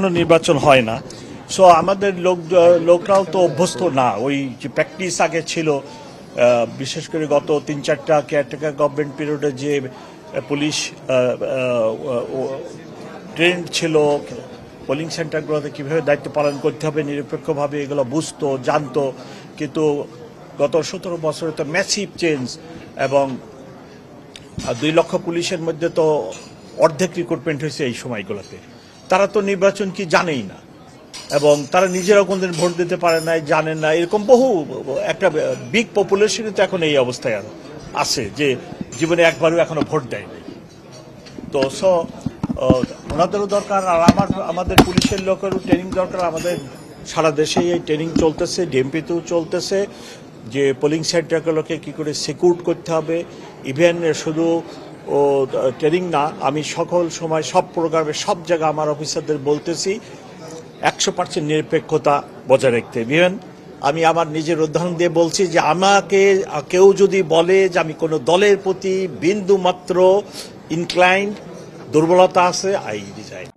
কোনো নির্বাচন হয় না। সো আমাদের লোকরাও তো অভ্যস্ত না, ওই যে প্র্যাকটিস আগে ছিল, বিশেষ করে গত ৩-৪টা কেয়ারটেকার গভর্নমেন্ট পিরিয়ডে যে পুলিশ ট্রেন্ড ছিল পোলিং সেন্টারগুলোতে কীভাবে দায়িত্ব পালন করতে হবে নিরপেক্ষভাবে, এগুলো বুঝতো, জানতো। কিন্তু গত ১৭ বছরে তো ম্যাসিভ চেঞ্জ, এবং ২ লক্ষ পুলিশের মধ্যে তো অর্ধেক রিক্রুটমেন্ট হয়েছে এই সময়গুলোতে। তারা তো নির্বাচন কি জানেই না, এবং তারা নিজেরাও কোনদিন ভোট দিতে পারে না, জানেন না। এরকম বহু একটা বিগ পপুলেশনই তো এখন এই অবস্থায় আছে যে জীবনে একবারও এখনো ভোট দেয়নি। তো ওনাদেরও দরকার, আর আমাদের পুলিশের লোকেরও ট্রেনিং দরকার। আমাদের সারা দেশে এই ট্রেনিং চলতেছে, ডিএমপিতেও চলতেছে, যে পোলিং সেন্টারগুলোকে কী করে সিকিউর করতে হবে। ইভেন শুধু ট্রেনিং না, আমি সকল সময় সব প্রোগ্রামে সব জায়গায় আমার অফিসারদের বলতেছি 100% নিরপেক্ষতা বজায় রাখতে। ইভেন আমি আমার নিজের উদাহরণ দিয়ে বলছি যে আমাকে কেউ যদি বলে যে আমি কোনো দলের প্রতি বিন্দু মাত্র ইনক্লাইন্ড, দুর্বলতা আছে, আই রিজাইন।